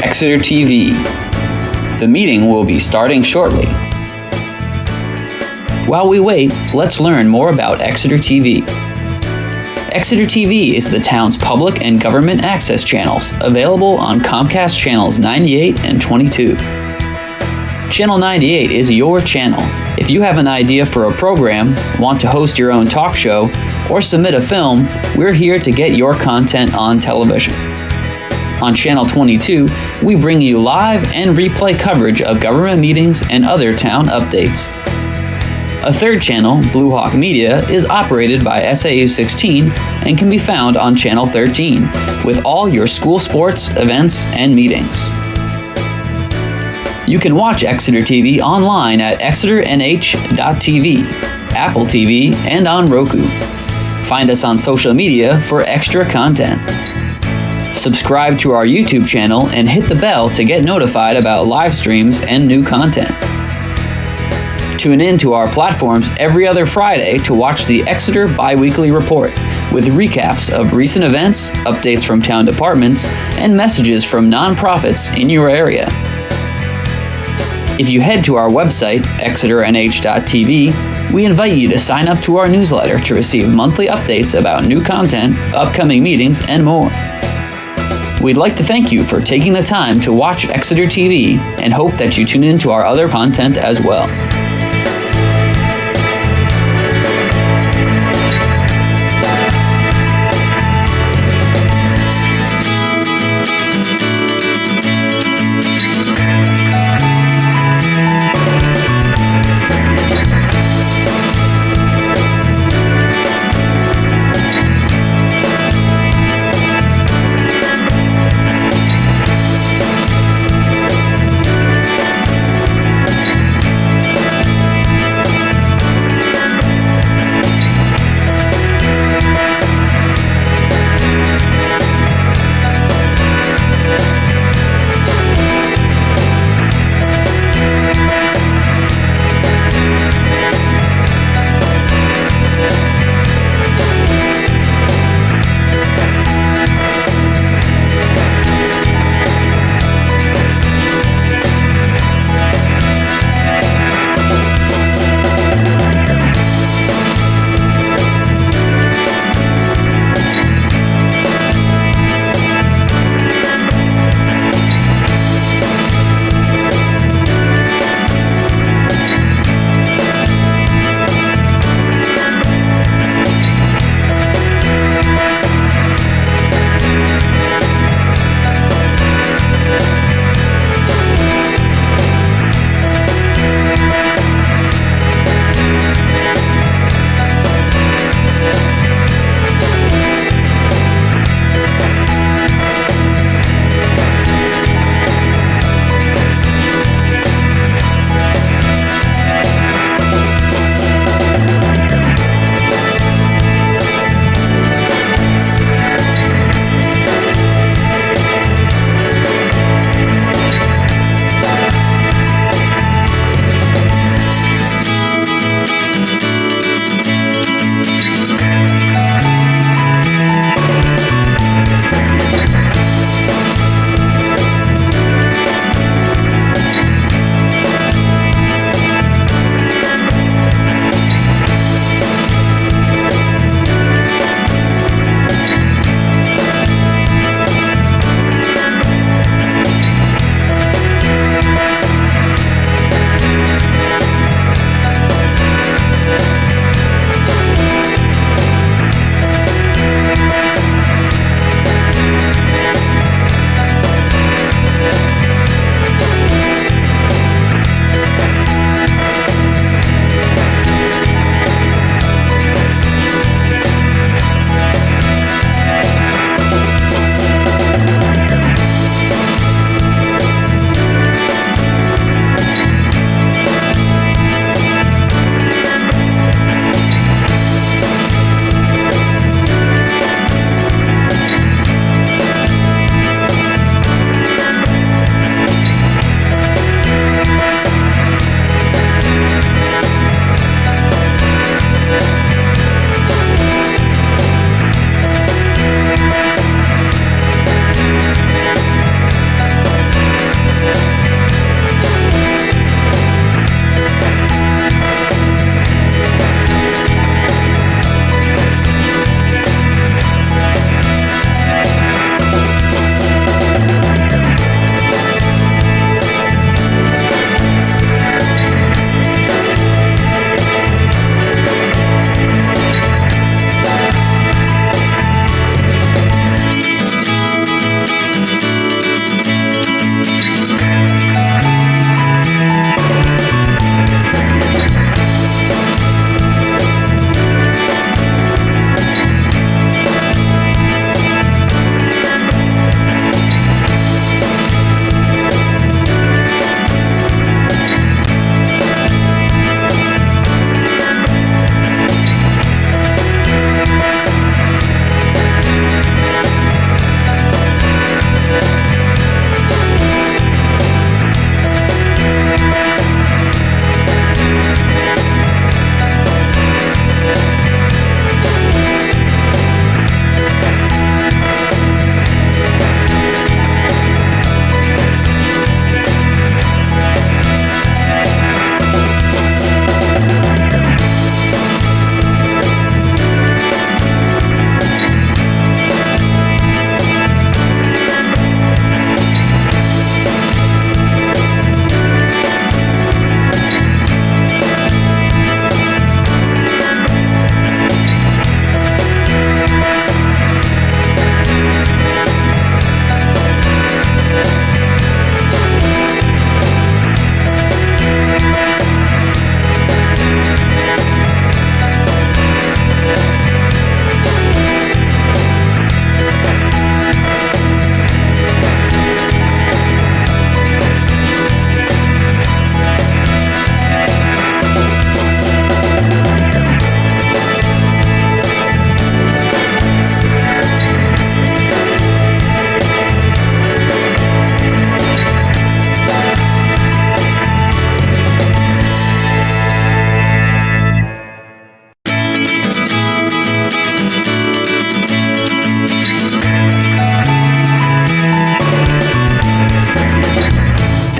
Exeter TV. The meeting will be starting shortly. While we wait, let's learn more about Exeter TV. Exeter TV is the town's public and government access channels, available on Comcast channels 98 and 22. Channel 98 is your channel. If you have an idea for a program, want to host your own talk show, or submit a film, we're here to get your content on television. On Channel 22, we bring you live and replay coverage of government meetings and other town updates. A third channel, Blue Hawk Media, is operated by SAU 16 and can be found on Channel 13, with all your school sports, events, and meetings. You can watch Exeter TV online at exeternh.tv, Apple TV, and on Roku. Find us on social media for extra content. Subscribe to our YouTube channel and hit the bell to get notified about live streams and new content. Tune in to our platforms every other Friday to watch the Exeter Biweekly Report with recaps of recent events, updates from town departments, and messages from nonprofits in your area. If you head to our website, exeternh.tv, we invite you to sign up to our newsletter to receive monthly updates about new content, upcoming meetings, and more. We'd like to thank you for taking the time to watch Exeter TV and hope that you tune in to our other content as well.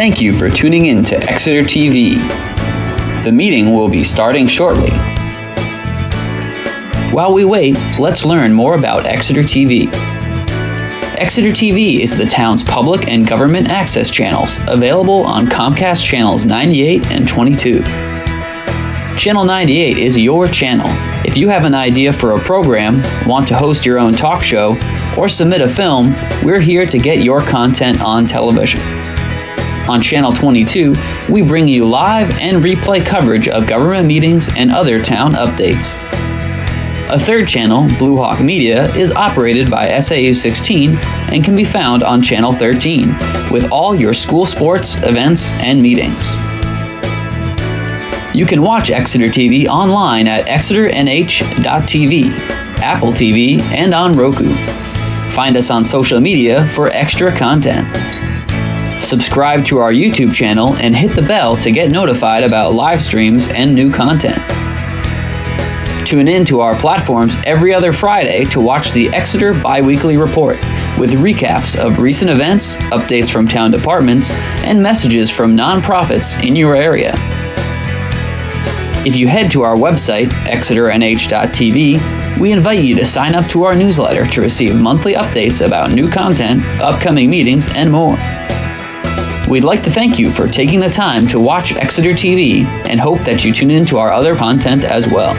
Thank you for tuning in to Exeter TV. The meeting will be starting shortly. While we wait, let's learn more about Exeter TV. Exeter TV is the town's public and government access channels, available on Comcast channels 98 and 22. Channel 98 is your channel. If you have an idea for a program, want to host your own talk show, or submit a film, we're here to get your content on television. On Channel 22, we bring you live and replay coverage of government meetings and other town updates. A third channel, Blue Hawk Media, is operated by SAU 16 and can be found on Channel 13, with all your school sports, events, and meetings. You can watch Exeter TV online at exeternh.tv, Apple TV, and on Roku. Find us on social media for extra content. Subscribe to our YouTube channel and hit the bell to get notified about live streams and new content. Tune in to our platforms every other Friday to watch the Exeter Biweekly Report, with recaps of recent events, updates from town departments, and messages from nonprofits in your area. If you head to our website, exeternh.tv, we invite you to sign up to our newsletter to receive monthly updates about new content, upcoming meetings, and more. We'd like to thank you for taking the time to watch Exeter TV and hope that you tune in to our other content as well.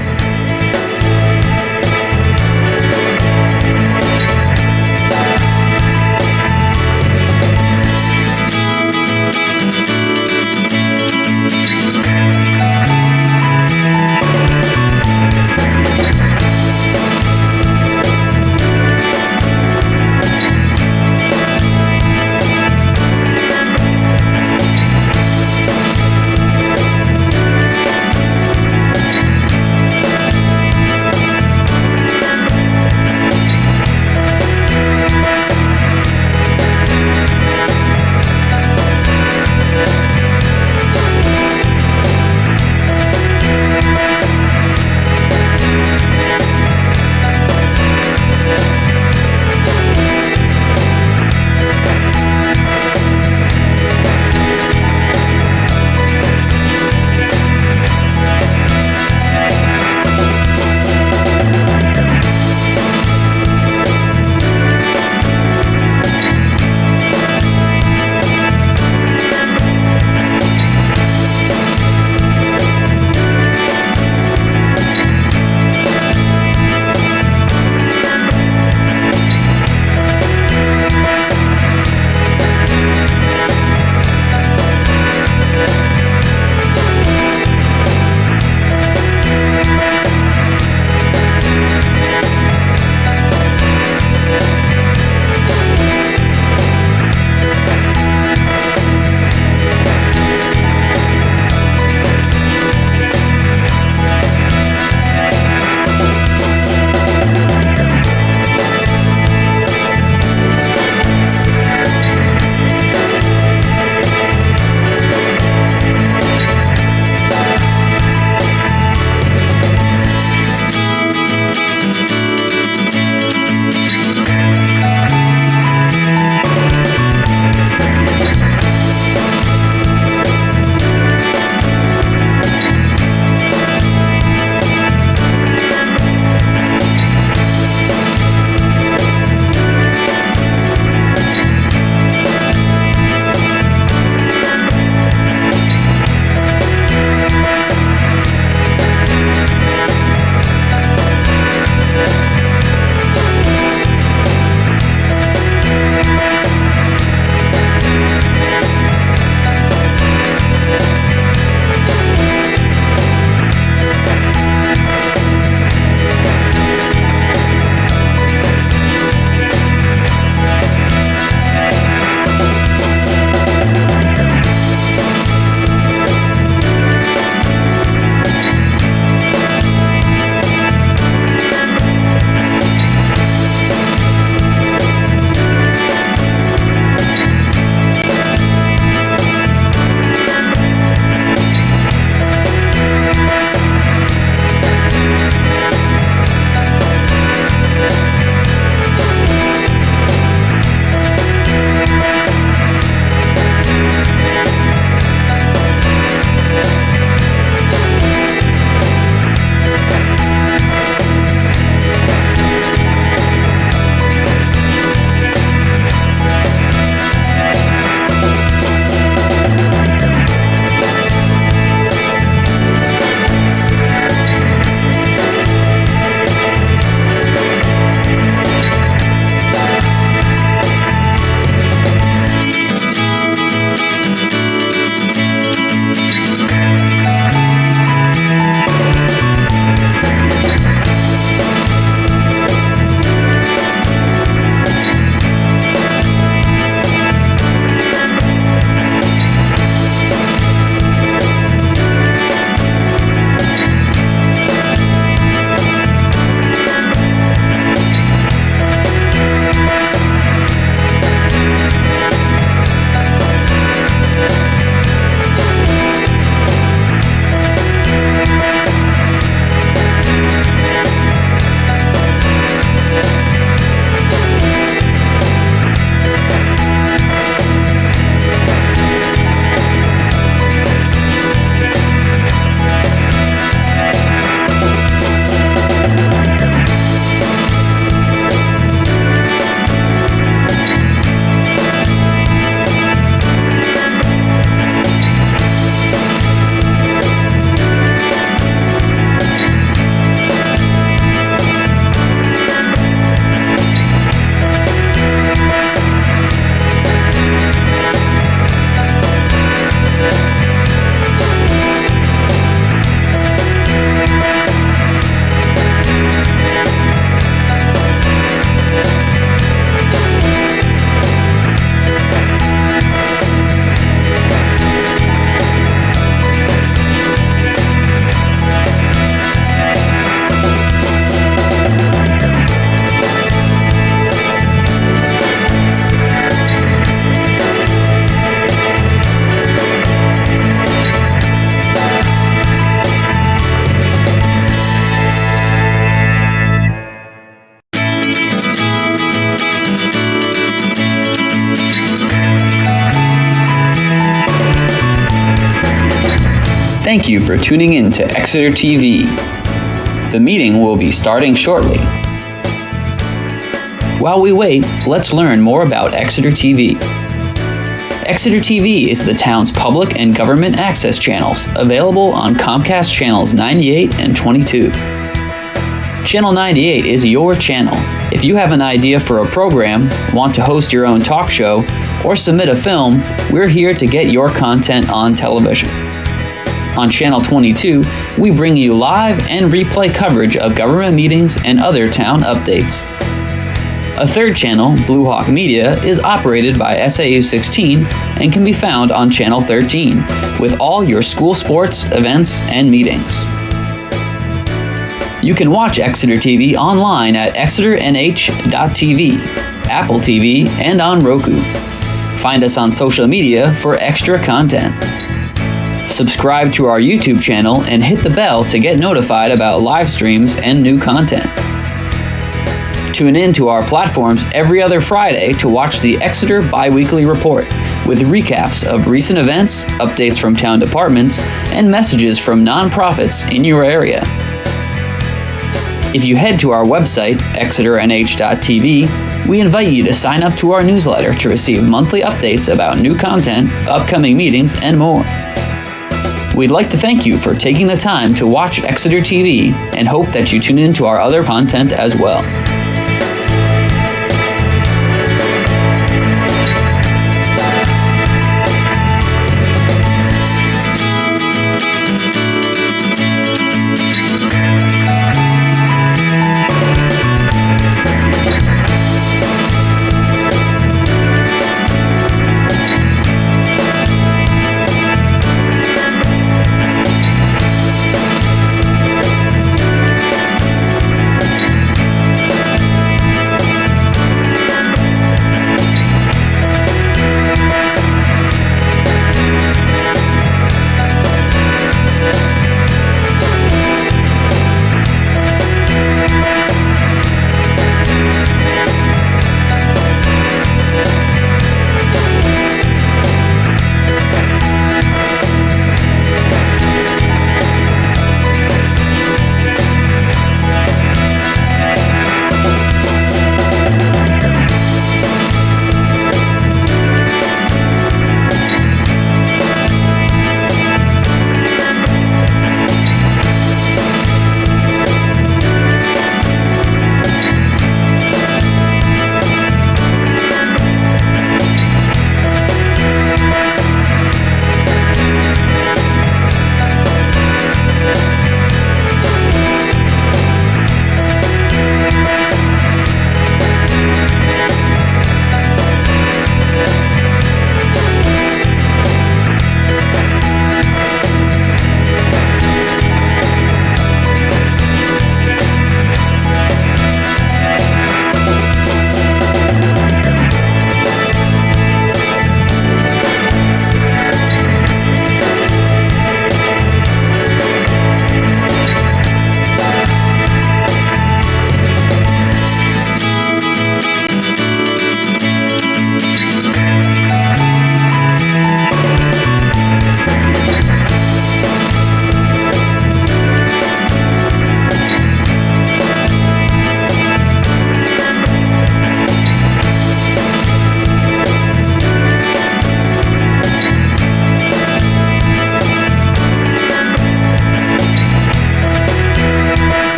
Thank you for tuning in to Exeter TV. The meeting will be starting shortly. While we wait, let's learn more about Exeter TV. Exeter TV is the town's public and government access channels, available on Comcast channels 98 and 22. Channel 98 is your channel. If you have an idea for a program, want to host your own talk show, or submit a film, we're here to get your content on television. On Channel 22, we bring you live and replay coverage of government meetings and other town updates. A third channel, Blue Hawk Media, is operated by SAU 16 and can be found on Channel 13, with all your school sports, events, and meetings. You can watch Exeter TV online at exeternh.tv, Apple TV, and on Roku. Find us on social media for extra content. Subscribe to our YouTube channel and hit the bell to get notified about live streams and new content. Tune in to our platforms every other Friday to watch the Exeter Biweekly Report with recaps of recent events, updates from town departments, and messages from nonprofits in your area. If you head to our website, exeternh.tv, we invite you to sign up to our newsletter to receive monthly updates about new content, upcoming meetings, and more. We'd like to thank you for taking the time to watch Exeter TV and hope that you tune in to our other content as well.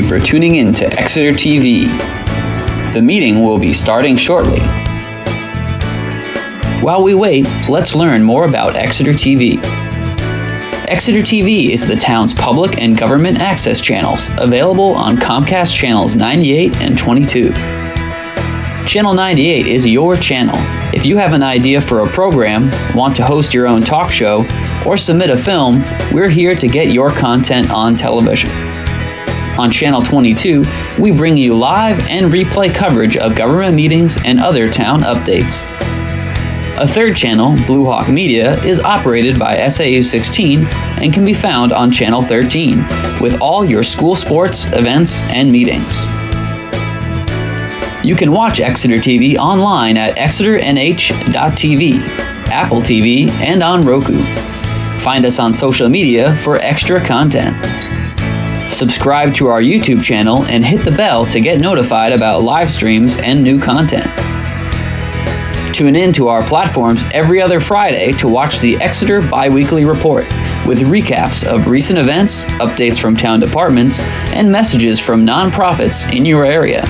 for tuning in to Exeter TV. The meeting will be starting shortly. While we wait, let's learn more about Exeter TV. Exeter TV is the town's public and government access channels, available on Comcast channels 98 and 22. Channel 98 is your channel. If you have an idea for a program, want to host your own talk show, or submit a film, we're here to get your content on television. On Channel 22, we bring you live and replay coverage of government meetings and other town updates. A third channel, Blue Hawk Media, is operated by SAU 16 and can be found on Channel 13, with all your school sports, events, and meetings. You can watch Exeter TV online at exeternh.tv, Apple TV, and on Roku. Find us on social media for extra content. Subscribe to our YouTube channel and hit the bell to get notified about live streams and new content. Tune in to our platforms every other Friday to watch the Exeter Biweekly Report, with recaps of recent events, updates from town departments, and messages from nonprofits in your area.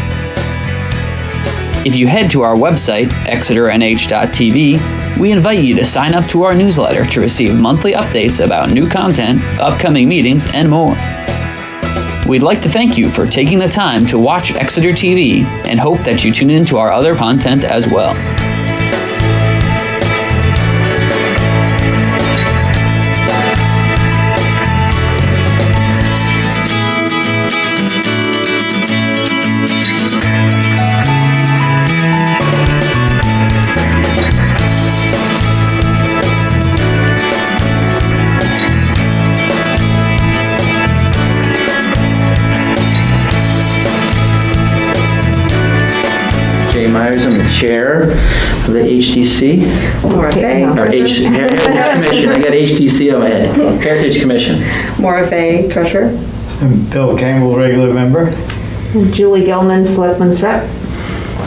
If you head to our website, exeternh.tv, we invite you to sign up to our newsletter to receive monthly updates about new content, upcoming meetings, and more. We'd like to thank you for taking the time to watch Exeter TV and hope that you tune in to our other content as well. I'm the chair of the HTC, Heritage Commission. I got HTC on my head. Heritage Commission. Maura Fay, treasurer. And Bill Campbell, regular member. And Julie Gilman, selectman's rep.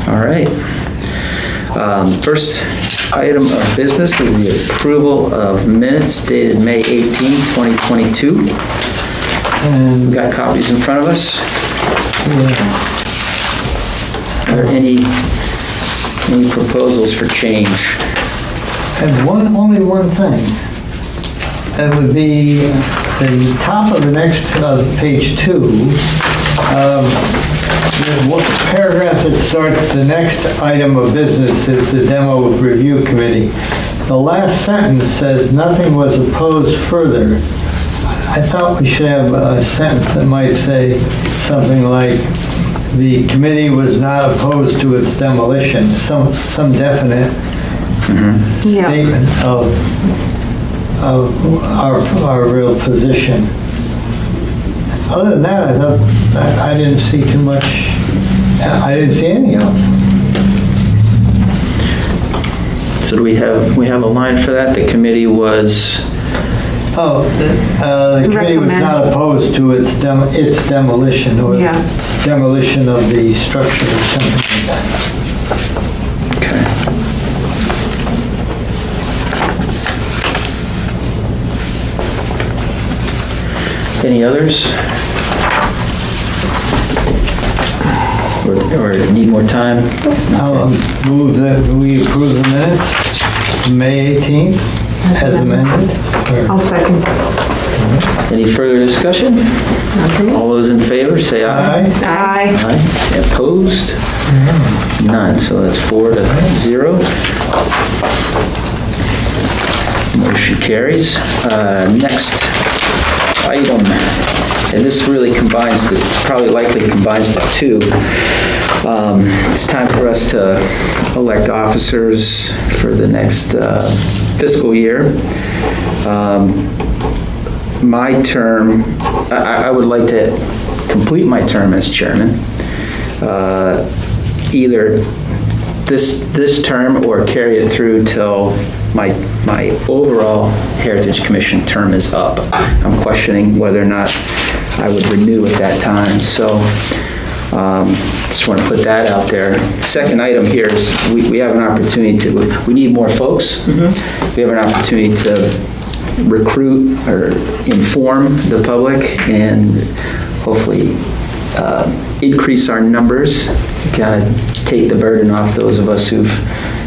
All right. First item of business is the approval of minutes dated May 18, 2022. And We got copies in front of us. Are there any proposals for change? and only one thing. That would be the top of the next page 2. The paragraph that starts the next item of business is the demo review committee. The last sentence says nothing was opposed further. I thought we should have a sentence that might say something like, the committee was not opposed to its demolition, some definite statement of our real position. Other than that, I thought I didn't see too much. I didn't see anything else. So do we have a line for that? The committee was... Oh, the committee was not opposed to its demolition or demolition of the structure or something like that. Okay. Any others? Or need more time? I'll move that we approve the minutes, May 18th, as amended. I'll second. Any further discussion? All those in favor, say aye. Aye. Aye. Opposed? None, so that's 4-0. Motion carries. Next item, and this really likely combines the two. It's time for us to elect officers for the next fiscal year. My term, I would like to complete my term as chairman, either this term or carry it through till my overall Heritage Commission term is up. I'm questioning whether or not I would renew at that time. So just want to put that out there. Second item here is we have an opportunity we need more folks. We have an opportunity to recruit or inform the public and hopefully increase our numbers, kind of take the burden off those of us who've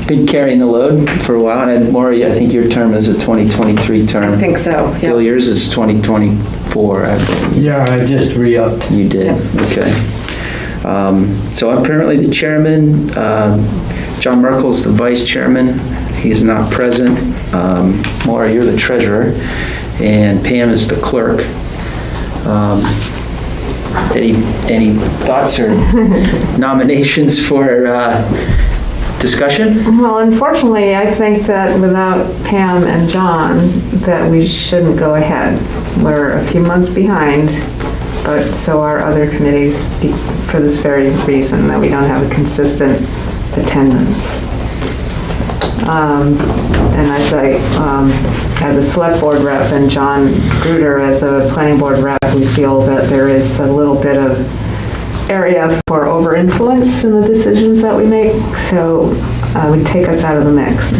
been carrying the load for a while. And Maury, I think your term is a 2023 term. I think so, yeah. Bill, yours is 2024, I believe. Yeah, I just re-upped. You did, okay. So I'm currently the chairman. John Merkel's the vice chairman. He is not present. Maura, you're the treasurer, and Pam is the clerk. Any thoughts or nominations for discussion? Well, unfortunately, I think that without Pam and John, that we shouldn't go ahead. We're a few months behind, but so are other committees for this very reason, that we don't have a consistent attendance. And as a select board rep and John Gruder as a planning board rep, we feel that there is a little bit of area for over-influence in the decisions that we make, so would take us out of the mix.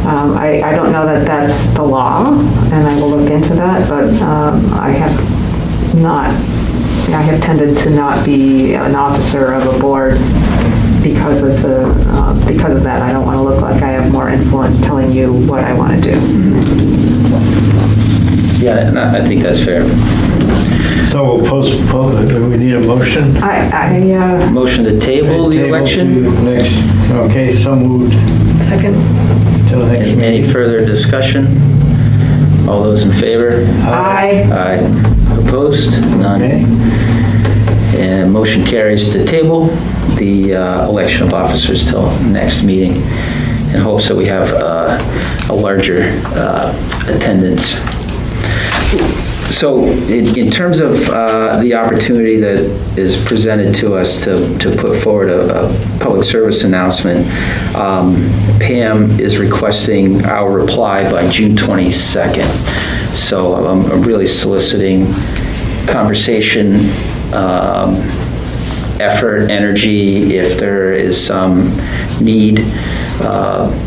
I don't know that that's the law, and I will look into that, but I have tended to not be an officer of a board because of that. I don't want to look like I have more influence telling you what I want to do. Yeah, and I think that's fair. So we'll postpone, we need a motion? Motion to table the election? to Next, okay, so moved. Second. Till next Any meeting. further discussion? All those in favor? Aye. Aye. Opposed? None. Okay. And motion carries to table the election of officers till next meeting, in hopes that we have a larger attendance. So in terms of the opportunity that is presented to us to put forward a public service announcement, Pam is requesting our reply by June 22nd. So I'm really soliciting conversation, effort, energy, if there is some need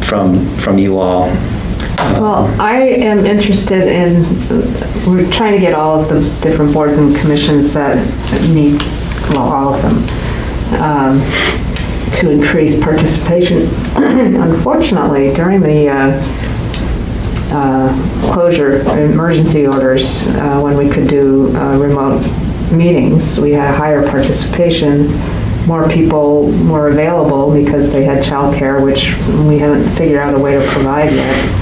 from you all. Well, I am interested in, we're trying to get all of the different boards and commissions that need, well, all of them, to increase participation. Unfortunately, during the closure emergency orders, when we could do remote meetings, we had higher participation, more people were available because they had childcare, which we haven't figured out a way to provide yet.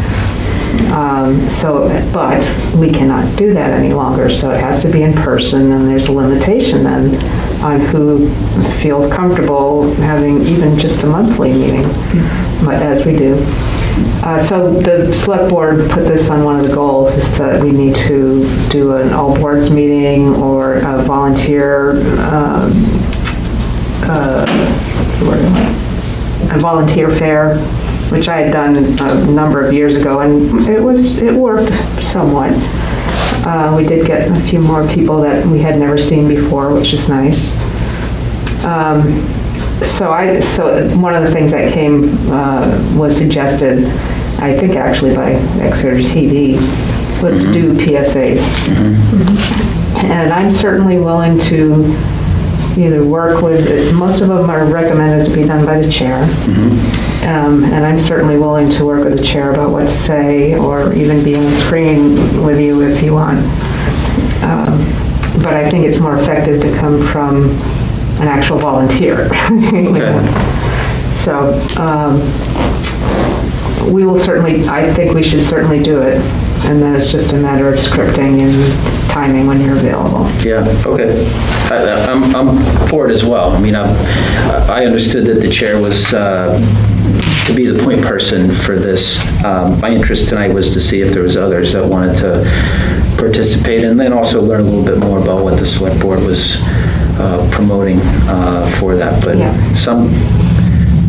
But we cannot do that any longer, so it has to be in person, and there's a limitation then on who feels comfortable having even just a monthly meeting, as we do. So the select board put this on one of the goals, is that we need to do an all boards meeting or a volunteer, what's the word? A volunteer fair, which I had done a number of years ago, and it worked somewhat. We did get a few more people that we had never seen before, which is nice. So one of the things that was suggested, I think actually by Exeter TV, was to do PSAs. And I'm certainly willing to either work with, most of them are recommended to be done by the chair. And I'm certainly willing to work with the chair about what to say, or even be on the screen with you if you want. But I think it's more effective to come from an actual volunteer. Okay. So we will certainly, I think we should certainly do it. And then it's just a matter of scripting and timing when you're available. Yeah, okay. I'm for it as well. I mean, I understood that the chair was to be the point person for this. My interest tonight was to see if there was others that wanted to participate, and then also learn a little bit more about what the select board was promoting for that. But Yeah. some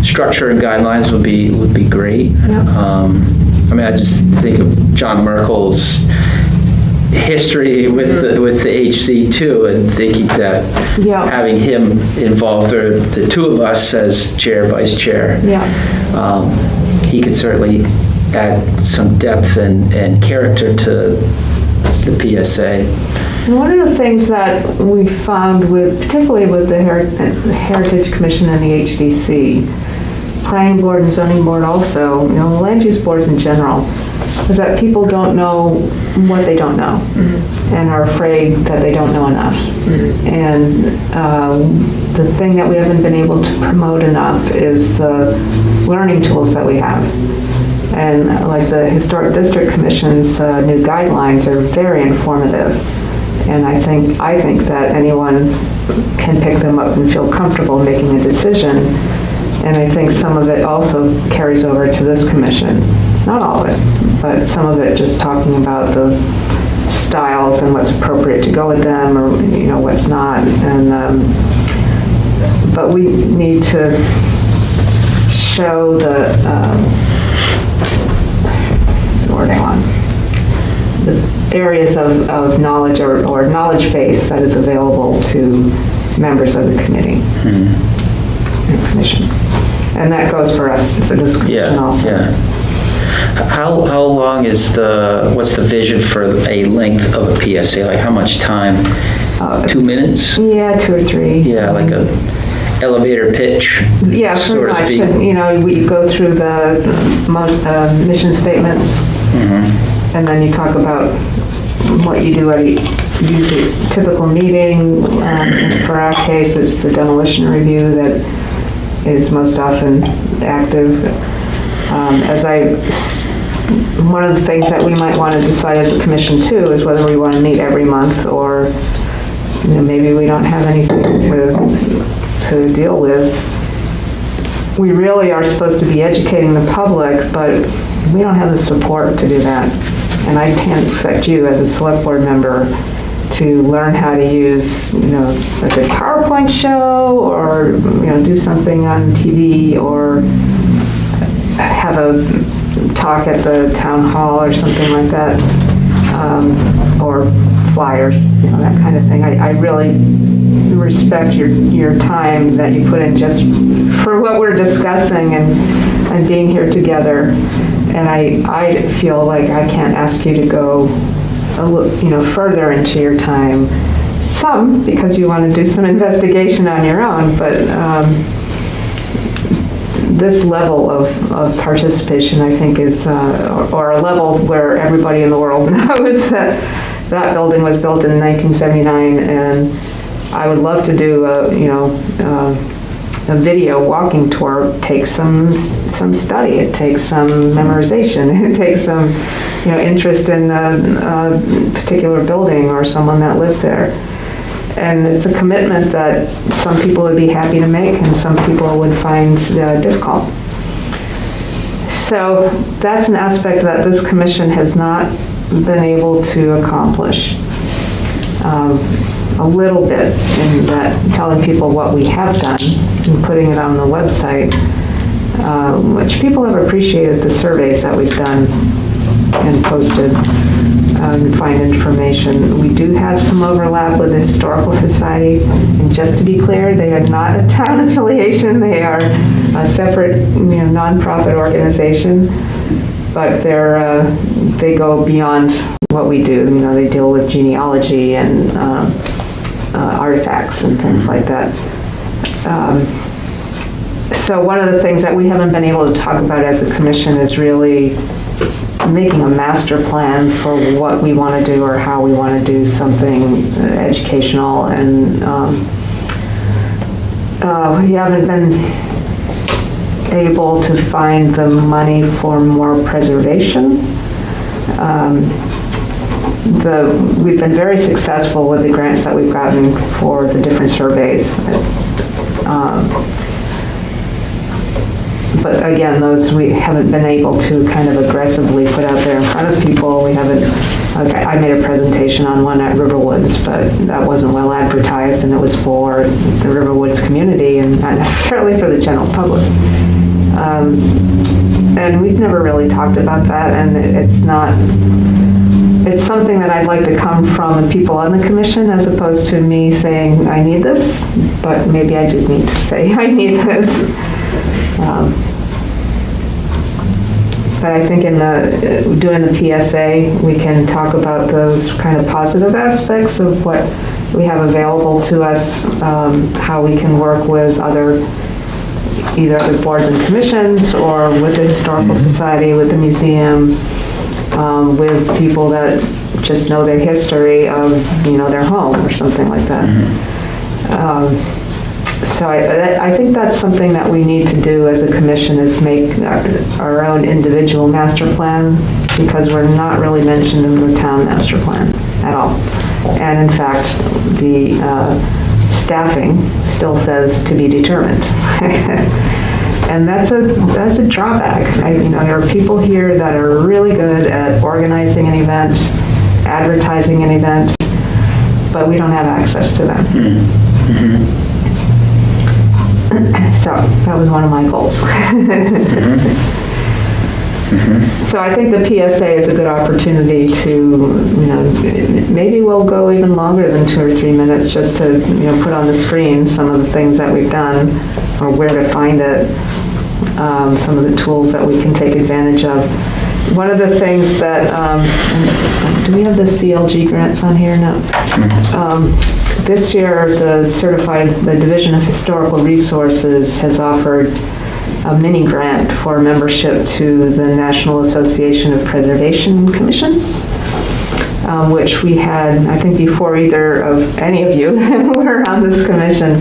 structure and guidelines would be great. Yeah. I mean, I just think of John Merkel's history with the HC too, and thinking that Yeah. having him involved, or the two of us as chair, vice chair, Yeah. he could certainly add some depth and character to the PSA. And one of the things that we found particularly with the Heritage Commission and the HDC, Planning Board and Zoning Board also, land use boards in general, is that people don't know what they don't know and are afraid that they don't know enough. And the thing that we haven't been able to promote enough is the learning tools that we have. And like the Historic District Commission's new guidelines are very informative. And I think that anyone can pick them up and feel comfortable making a decision. And I think some of it also carries over to this commission. Not all of it, but some of it just talking about the styles and what's appropriate to go with them, or what's not. And but we need to show the what's the word I want? The areas of knowledge or knowledge base that is available to members of the committee and commission. And that goes for us, for this commission also. Yeah. How long is what's the vision for a length of a PSA? Like how much time? 2 minutes? Yeah, 2 or 3. Yeah, like a elevator pitch. Yeah, sort pretty of much. speak. And, we go through the mission statement, and then you talk about what you do at a typical meeting. For our case, it's the demolition review that is most often active. One of the things that we might want to decide as a commission too is whether we want to meet every month, or maybe we don't have anything to deal with. We really are supposed to be educating the public, but we don't have the support to do that. And I can't expect you as a select board member to learn how to use, like a PowerPoint show, or, do something on TV, or have a talk at the town hall or something like that, or flyers, that kind of thing. I really respect your time that you put in just for what we're discussing and being here together. And I feel like I can't ask you to go further into your time. Some, because you want to do some investigation on your own, but this level of participation, I think, is, or a level where everybody in the world knows that building was built in 1979, and I would love to do a video walking tour. It takes some study, it takes some memorization, it takes some interest in a particular building or someone that lived there. And it's a commitment that some people would be happy to make and some people would find difficult. So that's an aspect that this commission has not been able to accomplish. A little bit in that telling people what we have done and putting it on the website, which people have appreciated the surveys that we've done and posted. And find information. We do have some overlap with the Historical Society, and just to be clear, they are not a town affiliation. They are a separate, nonprofit organization, but they go beyond what we do. They deal with genealogy and artifacts and things like that. So one of the things that we haven't been able to talk about as a commission is really making a master plan for what we want to do or how we want to do something educational, and we haven't been able to find the money for more preservation. We've been very successful with the grants that we've gotten for the different surveys. But again, those we haven't been able to kind of aggressively put out there in front of people. We haven't, I made a presentation on one at Riverwoods, but that wasn't well advertised, and it was for the Riverwoods community and not necessarily for the general public. And we've never really talked about that, and it's something that I'd like to come from the people on the commission as opposed to me saying, I need this, but maybe I do need to say, I need this. But I think in doing the PSA, we can talk about those kind of positive aspects of what we have available to us, how we can work with either other boards and commissions, or with the Historical Society, with the museum, with people that just know their history of, their home or something like that. So I think that's something that we need to do as a commission, is make our own individual master plan, because we're not really mentioned in the town master plan at all. And in fact, the staffing still says to be determined. And that's a drawback. There are people here that are really good at organizing an event, advertising an event, but we don't have access to them. So that was one of my goals. So I think the PSA is a good opportunity to, maybe we'll go even longer than 2 or 3 minutes, just to, put on the screen some of the things that we've done, or where to find it, some of the tools that we can take advantage of. One of the things that, do we have the CLG grants on here? No. This year, the Division of Historical Resources has offered a mini grant for membership to the National Association of Preservation Commissions, which we had, I think, before either of any of you who were on this commission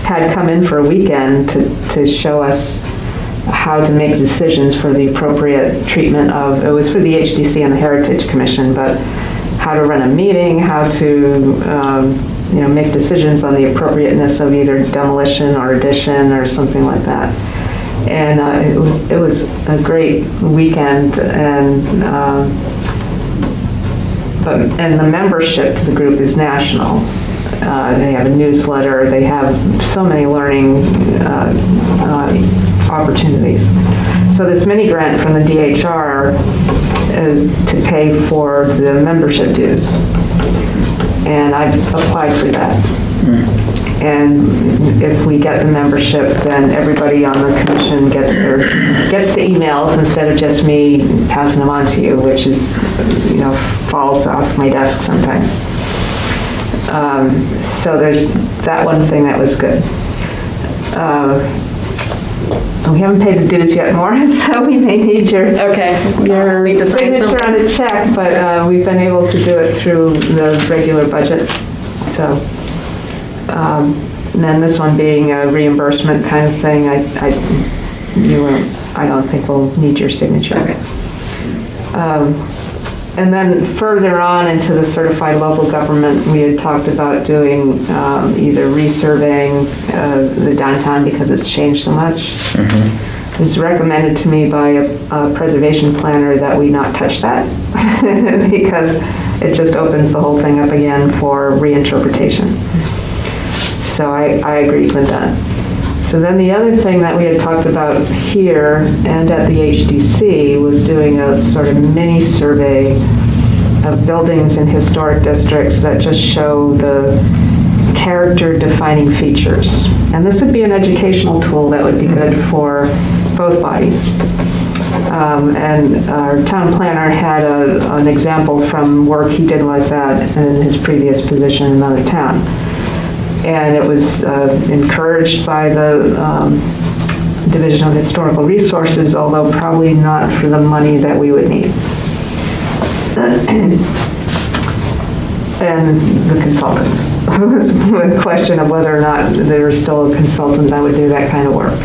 had come in for a weekend to show us how to make decisions for the appropriate treatment of, it was for the HDC and the Heritage Commission, but how to run a meeting, how to make decisions on the appropriateness of either demolition or addition or something like that. And it was a great weekend, and the membership to the group is national. They have a newsletter. They have so many learning opportunities. So this mini grant from the DHR is to pay for the membership dues, and I've applied for that. And if we get the membership, then everybody on the commission gets the emails instead of just me passing them on to you, which is, falls off my desk sometimes. So there's that one thing that was good. We haven't paid the dues yet, Maura, so we may need your need to sign signature something. on a check, but we've been able to do it through the regular budget. So, and then this one being a reimbursement kind of thing, I don't think we'll need your signature. Okay. And then further on into the certified local government, we had talked about doing either resurveying the downtown because it's changed so much. It was recommended to me by a preservation planner that we not touch that because it just opens the whole thing up again for reinterpretation. So I agreed with that. So then the other thing that we had talked about here and at the HDC was doing a sort of mini survey of buildings in historic districts that just show the character defining features. And this would be an educational tool that would be good for both bodies. And our town planner had an example from work he did like that in his previous position in another town. And it was encouraged by the Division of Historical Resources, although probably not for the money that we would need. And the consultants. It was a question of whether or not there was still a consultant that would do that kind of work.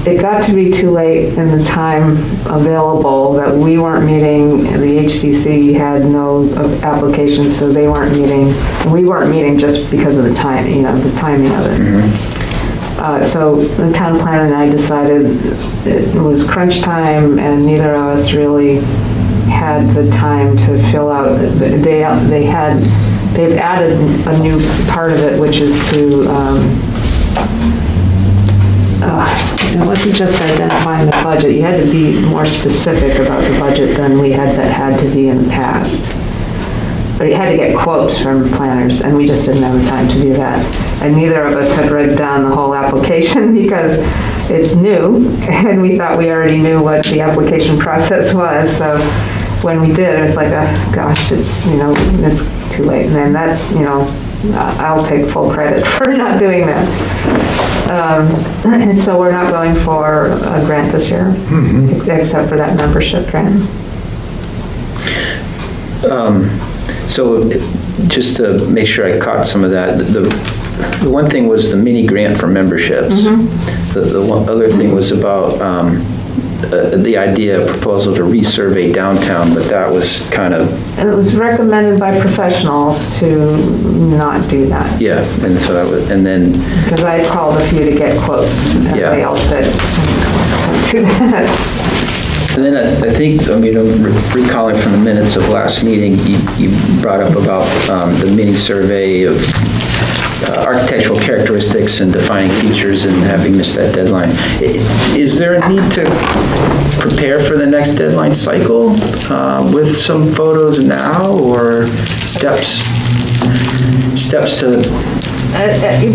It got to be too late in the time available that we weren't meeting, the HDC had no applications, so they weren't meeting. We weren't meeting just because of the time, the timing of it. So the town planner and I decided it was crunch time, and neither of us really had the time to fill out. They've added a new part of it, which is to. It wasn't just identifying the budget. You had to be more specific about the budget than we had to be in the past. but you had to get quotes from planners, and we just didn't have the time to do that. And neither of us had read down the whole application because it's new, and we thought we already knew what the application process was. So when we did, it was like, oh, gosh, it's, it's too late. And then that's, I'll take full credit for not doing that. And so we're not going for a grant this year, except for that membership grant. So just to make sure I caught some of that, the one thing was the mini grant for memberships. The one other thing was about the idea, proposal to resurvey downtown, but that was kind of... And it was recommended by professionals to not do that. Yeah, and so that was, and then... Because I called a few to get quotes, and they all said, don't do that. And then I think, I'm recalling from the minutes of last meeting, you brought up about the mini survey of architectural characteristics and defining features and having missed that deadline. Is there a need to prepare for the next deadline cycle with some photos now, or steps to...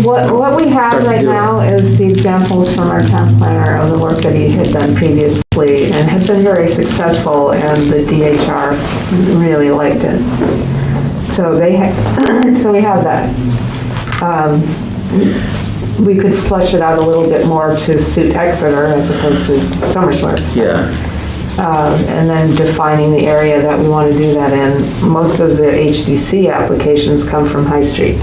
What we have right now is the examples from our town planner of the work that he had done previously and has been very successful, and the DHR really liked it. So so we have that. We could flesh it out a little bit more to suit Exeter as opposed to Somersworth. Yeah. And then defining the area that we want to do that in. Most of the HDC applications come from High Street.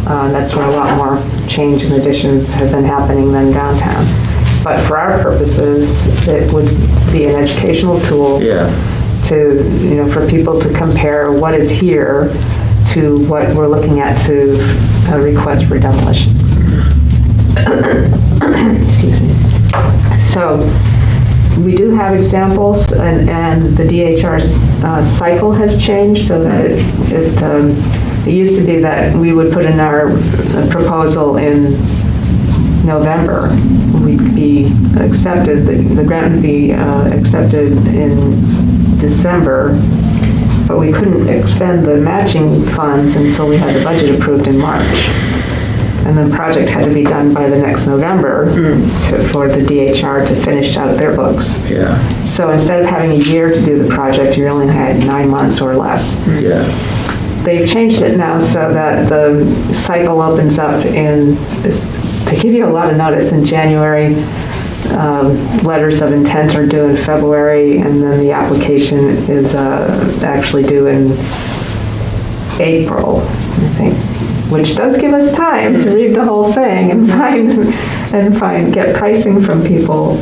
That's where a lot more change and additions have been happening than downtown. But for our purposes, it would be an educational tool to, for people to compare what is here to what we're looking at to request for demolition. Excuse me. So we do have examples, and the DHR's cycle has changed so that it used to be that we would put in our proposal in November. We'd be accepted, the grant would be accepted in December, but we couldn't expend the matching funds until we had the budget approved in March. And the project had to be done by the next November for the DHR to finish out their books. Yeah. So instead of having a year to do the project, you only had 9 months or less. Yeah. They've changed it now so that the cycle opens up they give you a lot of notice in January. Letters of intent are due in February, and then the application is actually due in April, I think, which does give us time to read the whole thing and get pricing from people.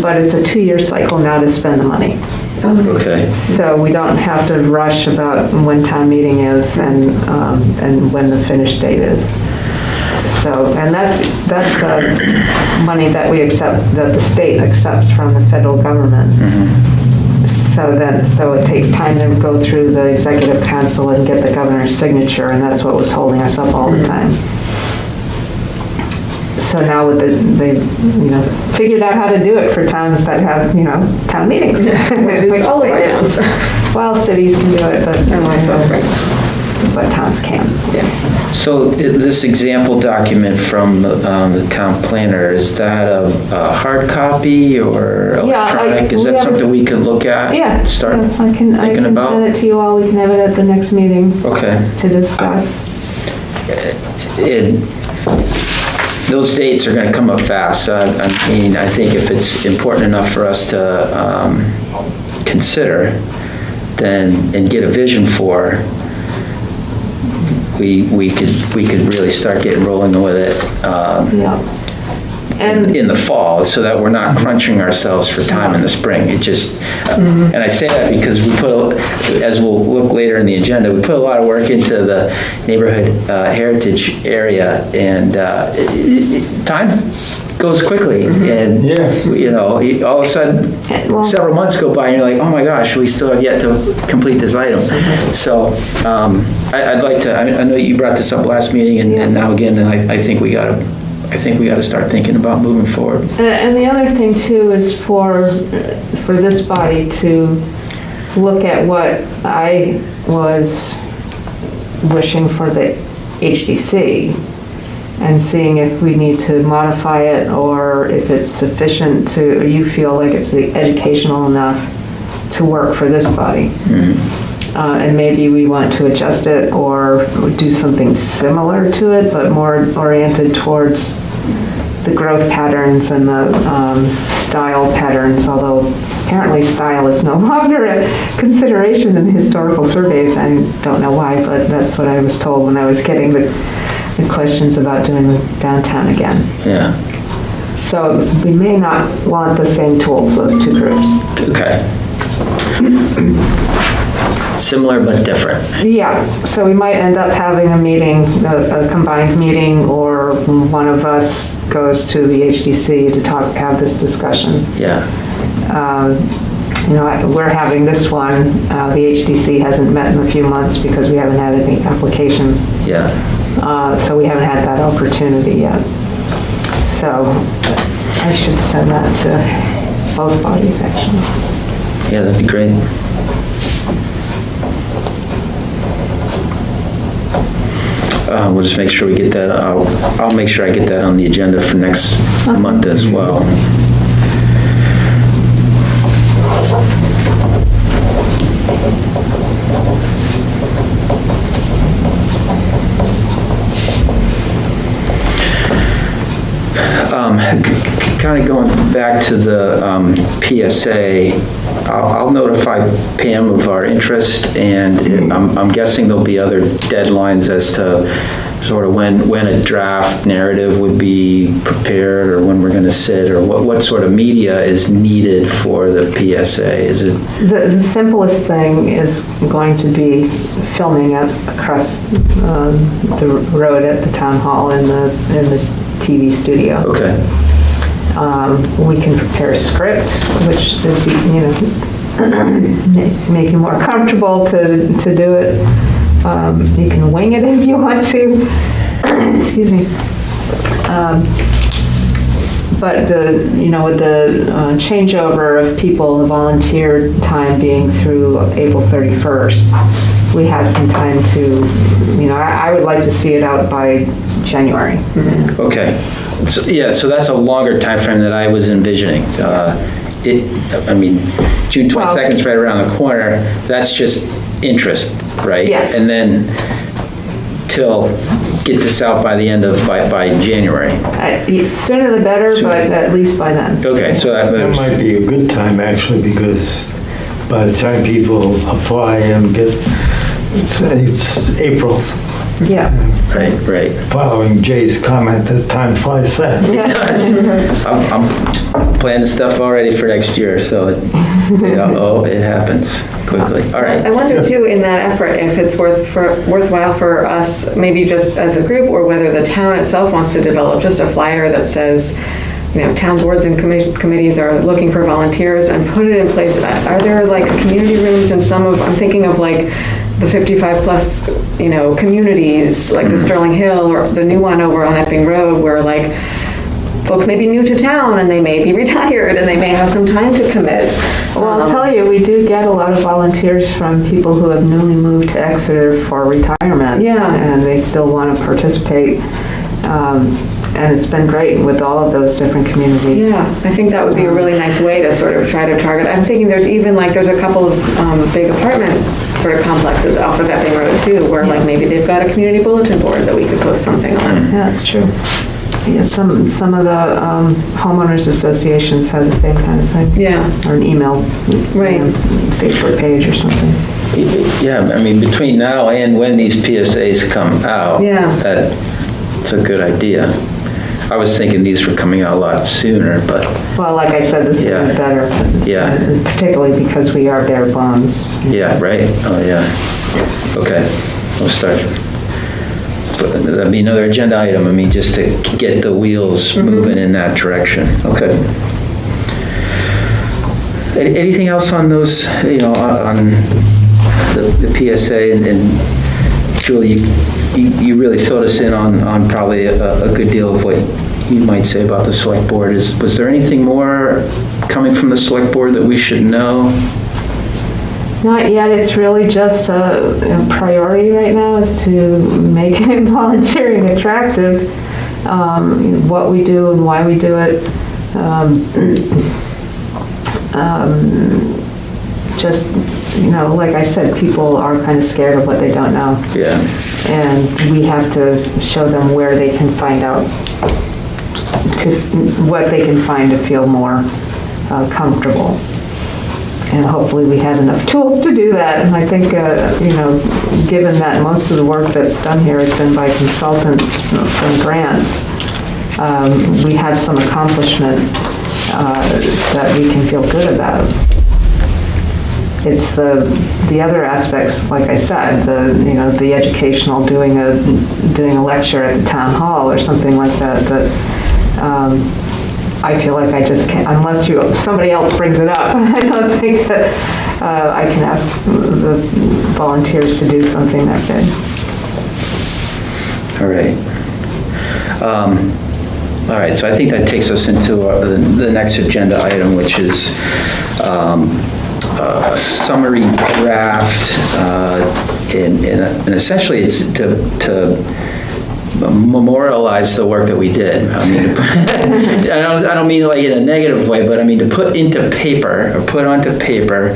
But it's a 2-year cycle now to spend the money. Okay. So we don't have to rush about when town meeting is and when the finish date is. So, and that's money that we accept, that the state accepts from the federal government. So it takes time to go through the executive council and get the governor's signature, and that's what was holding us up all the time. So now with they've figured out how to do it for towns that have town meetings. Like all of our towns. Well, cities can do it, but towns can't. Yeah. So this example document from the town planner, is that a hard copy or electronic? Is that something we can look at? Yeah. Start I can thinking about? send it to you all. We can have it at the next meeting. Okay. To discuss. Those dates are going to come up fast. I think if it's important enough for us to consider, then and get a vision for, we could really start getting rolling with it. In the fall, so that we're not crunching ourselves for time in the spring. It just, and I say that because we put, as we'll look later in the agenda, we put a lot of work into the neighborhood heritage area, and time goes quickly, and all of a sudden, several months go by, and you're like, oh my gosh, we still have yet to complete this item. So I'd like to. I know you brought this up last meeting, and now again, and I think we got to start thinking about moving forward. And the other thing too is for this body to look at what I was wishing for the HDC and seeing if we need to modify it or if it's sufficient to, or you feel like it's educational enough to work for this body. And maybe we want to adjust it or do something similar to it, but more oriented towards the growth patterns and the style patterns, although apparently style is no longer a consideration in historical surveys. I don't know why, but that's what I was told when I was getting the questions about doing the downtown again. Yeah. So we may not want the same tools, those two groups. Okay. Similar but different. Yeah, so we might end up having a meeting, a combined meeting, or one of us goes to the HDC to have this discussion. Yeah. We're having this one. The HDC hasn't met in a few months because we haven't had any applications. Yeah. So we haven't had that opportunity yet. So I should send that to both bodies, actually. Yeah, that'd be great. We'll just make sure we get that. I'll make sure I get that on the agenda for next month as well. Kind of going back to the PSA, I'll notify Pam of our interest, and I'm guessing there'll be other deadlines as to sort of when a draft narrative would be prepared, or when we're going to sit, or what sort of media is needed for the PSA. Is it the simplest thing is going to be filming across the road at the town hall in the TV studio. okay? We can prepare a script, which is, make you more comfortable to do it. You can wing it if you want to. Excuse me. But with the changeover of people, the volunteer time being through April 31st, we have some time to, I would like to see it out by January. Okay. So, yeah, so that's a longer time frame than I was envisioning. June 22nd is right around the corner. That's just interest, right? Yes. And then get this out by the end of, by January. Sooner the better, but at least by then. Okay, so That might be a good time, actually, because by the time people apply and it's April. Yeah. Right. Following Jay's comment that time flies fast. I'm planning stuff already for next year, so it happens quickly. All right. I wonder too, in that effort, if it's worthwhile for us, maybe just as a group, or whether the town itself wants to develop just a flyer that says, town boards and committees are looking for volunteers, and put it in place. Are there like community rooms in I'm thinking of like the 55 plus, communities, like the Sterling Hill or the new one over on Epping Road, where like folks may be new to town and they may be retired and they may have some time to commit. Well, I'll tell you, we do get a lot of volunteers from people who have newly moved to Exeter for retirement. Yeah. And they still want to participate. And it's been great with all of those different communities. Yeah, I think that would be a really nice way to sort of try to target. I'm thinking there's even there's a couple of big apartment sort of complexes off of Epping Road too, where like maybe they've got a community bulletin board that we could post something on. Yeah, that's true. Yeah, some of the homeowners associations have the same kind of thing. Yeah. Or an email, Right. Facebook page or something. Yeah, between now and when these PSAs come out, that's a good idea. I was thinking these were coming out a lot sooner, but Well, like I said, this is better. Yeah. Particularly because we are bare bones. yeah, right? Oh, yeah. Okay, we'll start. But that'd be another agenda item, just to get the wheels moving in that direction. Okay. Anything else on those, on the PSA, and Julie, you really filled us in on probably a good deal of what you might say about the select board. Was there anything more coming from the select board that we should know? Not yet. It's really just a priority right now is to make volunteering attractive. What we do and why we do it. Just, like I said, people are kind of scared of what they don't know. Yeah. And we have to show them where they can find out, what they can find to feel more comfortable. And hopefully we have enough tools to do that. And I think, given that most of the work that's done here has been by consultants from grants, we have some accomplishment that we can feel good about. It's the other aspects, like I said, the educational, doing a lecture at the town hall or something like that. That I feel like I just can't, unless somebody else brings it up. I don't think that I can ask the volunteers to do something that big. All right. All right, so I think that takes us into the next agenda item, which is summary draft, and essentially it's to memorialize the work that we did. I mean, I don't mean like in a negative way, but I mean to put onto paper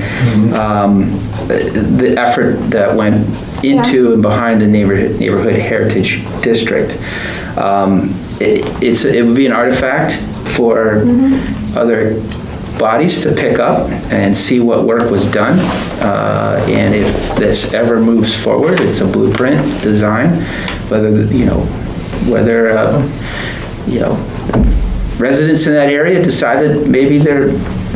the effort that went into and behind the neighborhood heritage district. It would be an artifact for other bodies to pick up and see what work was done. And if this ever moves forward, it's a blueprint design, whether residents in that area decided maybe their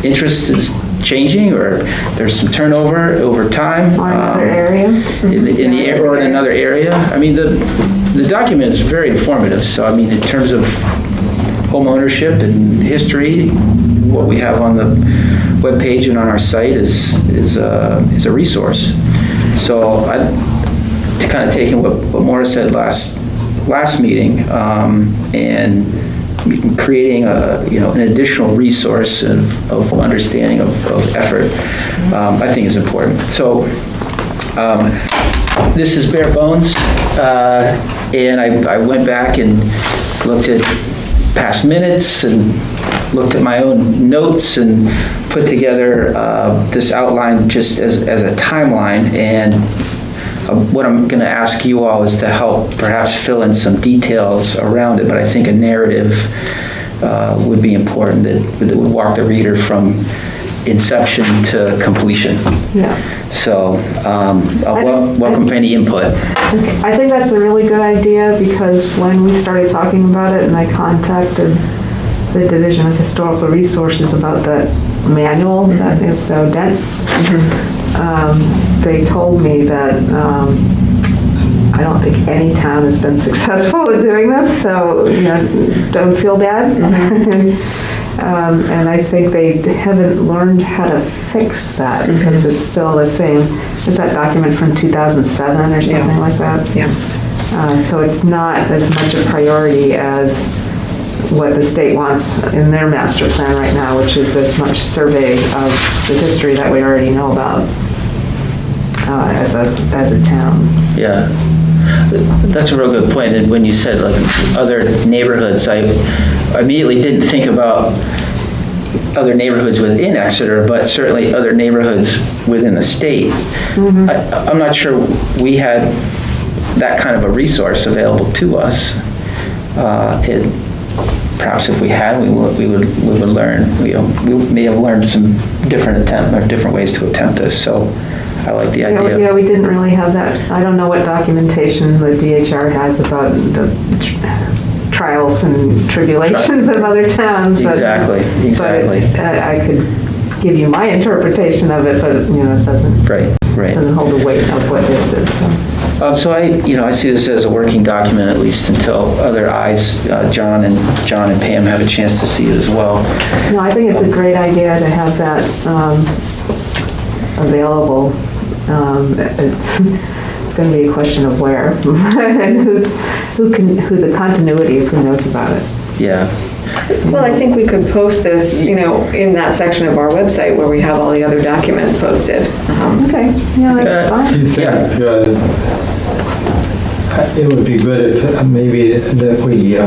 interest is changing or there's some turnover over time. Or another area. Or in another area. I mean, the document is very informative. So, I mean, in terms of home ownership and history, what we have on the webpage and on our site is a resource. So, kind of taking what Maura said last meeting and creating an additional resource of understanding of effort, I think is important. So this is bare bones, and I went back and looked at past minutes and looked at my own notes and put together this outline just as a timeline. And what I'm going to ask you all is to help perhaps fill in some details around it, but I think a narrative would be important that would walk the reader from inception to completion. Yeah. So I'll welcome any input. I think that's a really good idea because when we started talking about it and I contacted the Division of Historical Resources about that manual that is so dense, they told me that I don't think any town has been successful at doing this, so don't feel bad. And I think they haven't learned how to fix that because it's still the same. There's that document from 2007 or something like that. Yeah. So it's not as much a priority as what the state wants in their master plan right now, which is as much survey of the history that we already know about as a town. Yeah, that's a real good point. And when you said like other neighborhoods, I immediately didn't think about other neighborhoods within Exeter, but certainly other neighborhoods within the state. I'm not sure we had that kind of a resource available to us. Perhaps if we had, we would learn. We may have learned some different ways to attempt this. So I like the idea. Yeah, we didn't really have that. I don't know what documentation the DHR has about the trials and tribulations of other towns. Exactly. But I could give you my interpretation of it, but it doesn't. Right. Doesn't hold the weight of what this is. So I see this as a working document, at least until other eyes, John and Pam, have a chance to see it as well. No, I think it's a great idea to have that available. It's going to be a question of where and who the continuity of who knows about it. Yeah. Well, I think we could post this, in that section of our website where we have all the other documents posted. Okay, yeah, that's fine. Do you think it would be good if maybe that we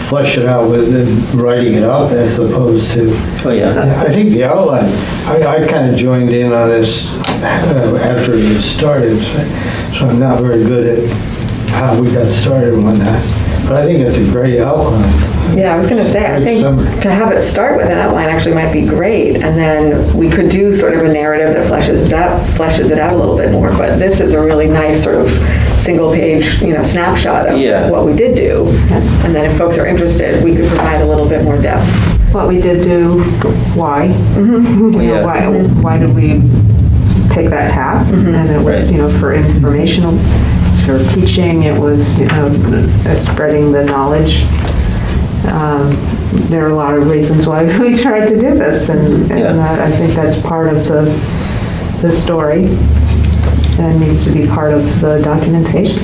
flesh it out with writing it up as opposed to... Oh, yeah. I think the outline, I kind of joined in on this after it started, so I'm not very good at how we got started on that. But I think it's a great outline. Yeah, I was going to say, I think to have it start with an outline actually might be great, and then we could do sort of a narrative that fleshes it out a little bit more, but this is a really nice sort of single-page, snapshot of what we did do, and then if folks are interested, we could provide a little bit more depth. What we did do, why? Why did we take that path? And it was, for informational, for teaching, it was, spreading the knowledge. There are a lot of reasons why we tried to do this, and I think that's part of the story and needs to be part of the documentation.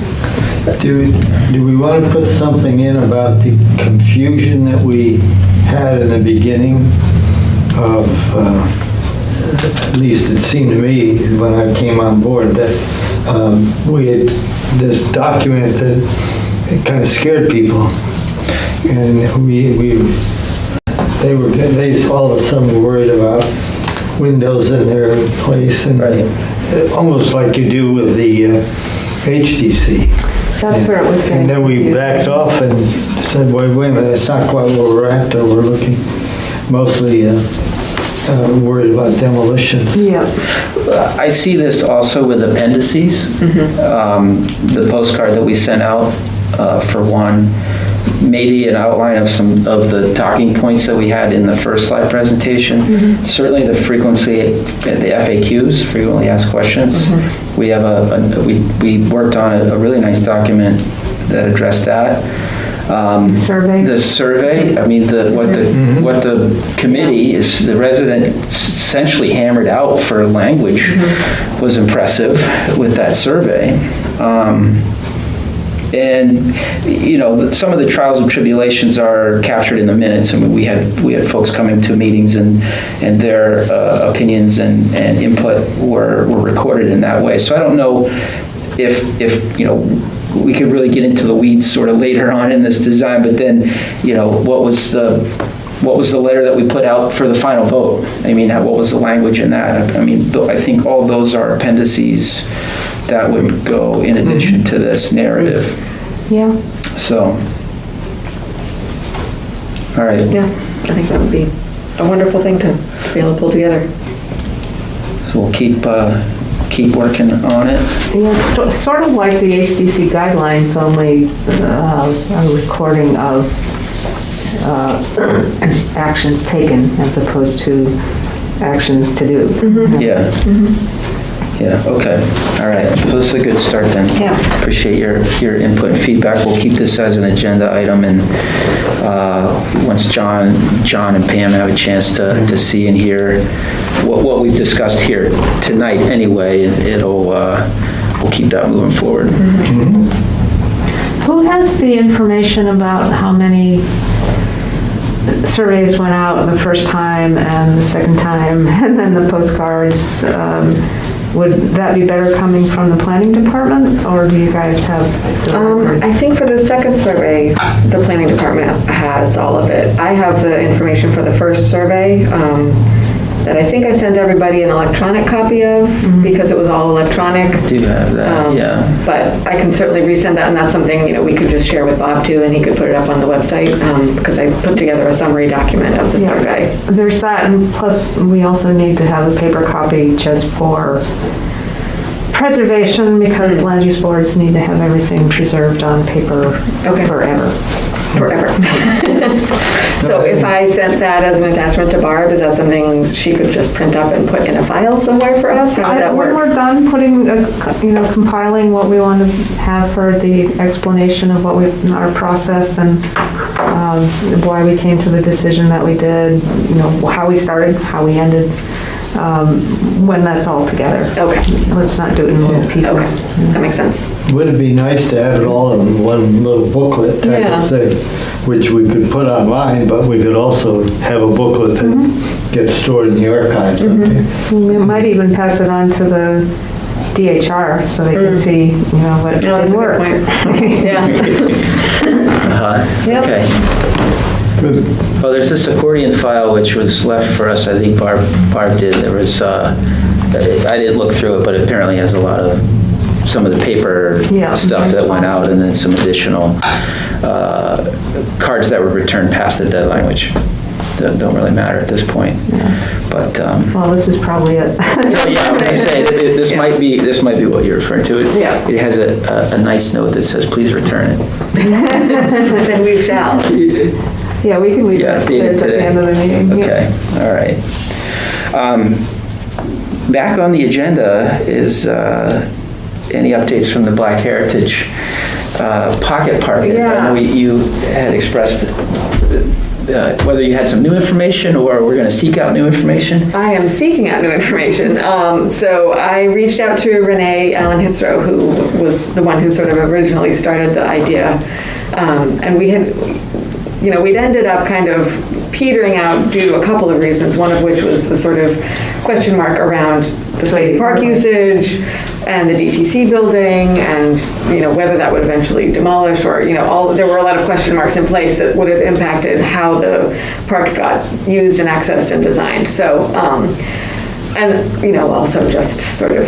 Do we want to put something in about the confusion that we had in the beginning of, at least it seemed to me when I came on board, that we had this document that it kind of scared people. And they all of a sudden were worried about windows in their place, and almost like you do with the HDC. That's where it was getting And then we backed off and said, wait a minute, that's not quite where we're at, or we're looking mostly worried about demolitions. Yeah. I see this also with appendices. The postcard that we sent out, for one, maybe an outline of some of the talking points that we had in the first slide presentation. Certainly the frequency, the FAQs, frequently asked questions. We have we worked on a really nice document that addressed that. Survey. The survey, I mean, what the committee is, the resident essentially hammered out for language was impressive with that survey. And some of the trials and tribulations are captured in the minutes. I mean, we had folks coming to meetings, and their opinions and input were recorded in that way. So I don't know if we could really get into the weeds sort of later on in this design. But then, what was the letter that we put out for the final vote? I mean, what was the language in that? I mean, I think all those are appendices that would go in addition to this narrative. Yeah. So, all right. Yeah, I think that would be a wonderful thing to be able to pull together. So we'll keep working on it. Yeah, it's sort of like the HDC guidelines, only a recording of actions taken as opposed to actions to do. Yeah. Yeah, okay. All right. So this is a good start then. Yeah. Appreciate your input and feedback. We'll keep this as an agenda item, and once John and Pam have a chance to see and hear what we've discussed here tonight anyway, we'll keep that moving forward. Who has the information about how many surveys went out the first time and the second time, and then the postcards? Would that be better coming from the planning department, or do you guys have the records? I think for the second survey, the planning department has all of it. I have the information for the first survey that I think I sent everybody an electronic copy of because it was all electronic. Do you have that? Yeah. But I can certainly resend that, and that's something we could just share with Bob too, and he could put it up on the website because I put together a summary document of the survey. There's that, and plus we also need to have a paper copy just for preservation because land use boards need to have everything preserved on paper forever. So if I sent that as an attachment to Barb, is that something she could just print up and put in a file somewhere for us? How would that work? When we're done putting, compiling what we want to have for the explanation of our process and why we came to the decision that we did, how we started, how we ended, when that's all together. Okay, Let's not do it in little pieces. okay, that makes sense. Would it be nice to have it all in one little booklet type Yeah. of thing, which we could put online, but we could also have a booklet that gets stored in the archives up there. We might even pass it on to the DHR so they can see, what No, that's did a good work. point. Yeah. Yep. Okay. Well, there's this accordion file which was left for us, I think Barb did. There was, I didn't look through it, but it apparently has a lot of, some of the paper Yeah. stuff that went out, and then some additional cards that were returned past the deadline, which don't really matter at this point. But, Well, this is probably it. yeah, I was gonna say, this might be what you're referring to. Yeah. It has a nice note that says, please return it. Then we shall. Yeah, we can leave Yeah, it dated at the today. end of the meeting. Yeah. Okay, all right. Back on the agenda is any updates from the Black Heritage Pocket Park. I Yeah. know you had expressed whether you had some new information or we're going to seek out new information. I am seeking out new information. So I reached out to Renee Allen Hitzrow, who was the one who sort of originally started the idea. And we had, we'd ended up kind of petering out due to a couple of reasons, one of which was the sort of question mark around the Swayze Park usage and the DTC building, and whether that would eventually demolish, or there were a lot of question marks in place that would have impacted how the park got used and accessed and designed. So and also just sort of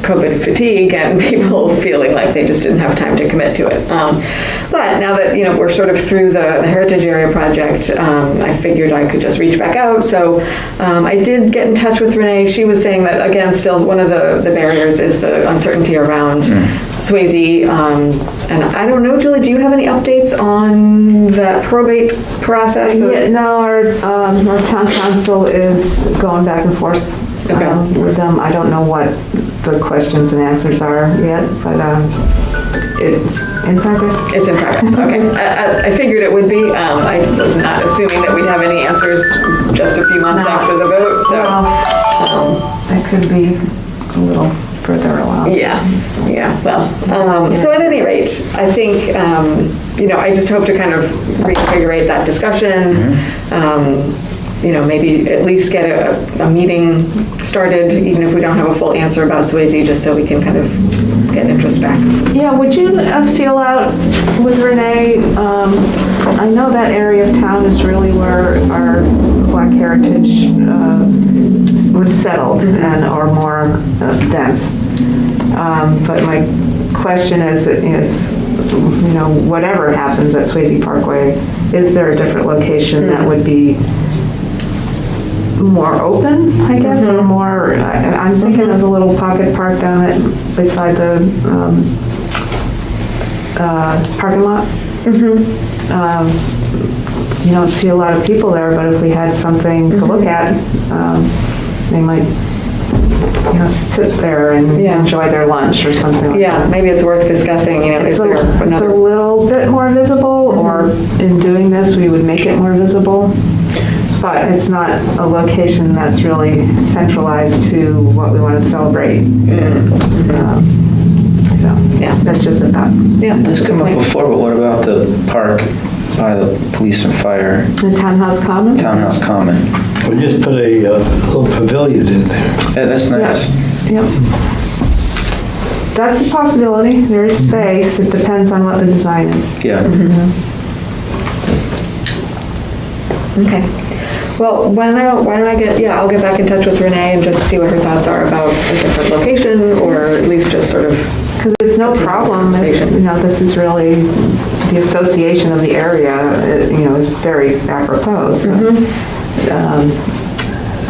COVID fatigue and people feeling like they just didn't have time to commit to it. But now that we're sort of through the Heritage Area project, I figured I could just reach back out. So I did get in touch with Renee. She was saying that, again, still one of the barriers is the uncertainty around Swayze. And I don't know, Julie, do you have any updates on that probate process? Yeah, no, our town council is going back and forth with them. I don't know what the questions and answers are yet, but it's in progress. It's in progress, okay. I figured it would be. I was not assuming that we'd have any answers just a few months after the vote, so. It could be a little further along. Well, so at any rate, I think, I just hope to kind of reinvigorate that discussion. Maybe at least get a meeting started, even if we don't have a full answer about Swayze, just so we can kind of get interest back. Yeah, would you feel out with Renee? I know that area of town is really where our Black Heritage was settled and are more dense. But my question is, whatever happens at Swayze Parkway, is there a different location that would be more open, I guess, or more, I'm thinking of the little pocket park down beside the parking lot. You don't see a lot of people there, but if we had something to look at, they might, sit there and enjoy their lunch or something like that. Yeah, maybe it's worth discussing, is there It's a another? little bit more visible, or in doing this, we would make it more visible. But it's not a location that's really centralized to what we want to celebrate. So, that's just a thought. Yeah, Did this come up before, but what about the park by the police and fire, The Townhouse Common? Townhouse Common? We just put a little pavilion in there. Yeah, that's nice. Yep. That's a possibility. There is space. It depends on what the design is. Yeah. Okay. Well, why don't I I'll get back in touch with Renee and just see what her thoughts are about a different location, or at least just sort of. Because it's no problem if, this is really, the association of the area, is very apropos. So,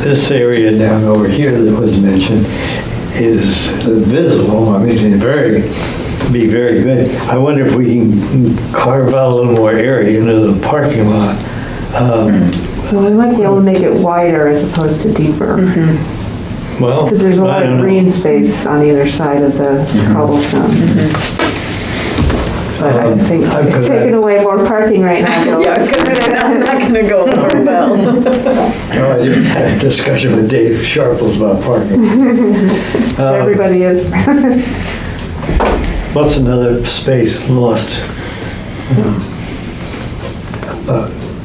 This area down over here that was mentioned is visible. I mean, it's be very good. I wonder if we can carve out a little more area into the parking lot. Well, we might be able to make it wider as opposed to deeper. Well, Because there's a lot of green space on either side of the cobblestone. but I think it's taking away more parking right now. Yeah, I was going to say, that's not going to go over well. I just had a discussion with Dave Sharples about parking. Everybody is. What's another space lost?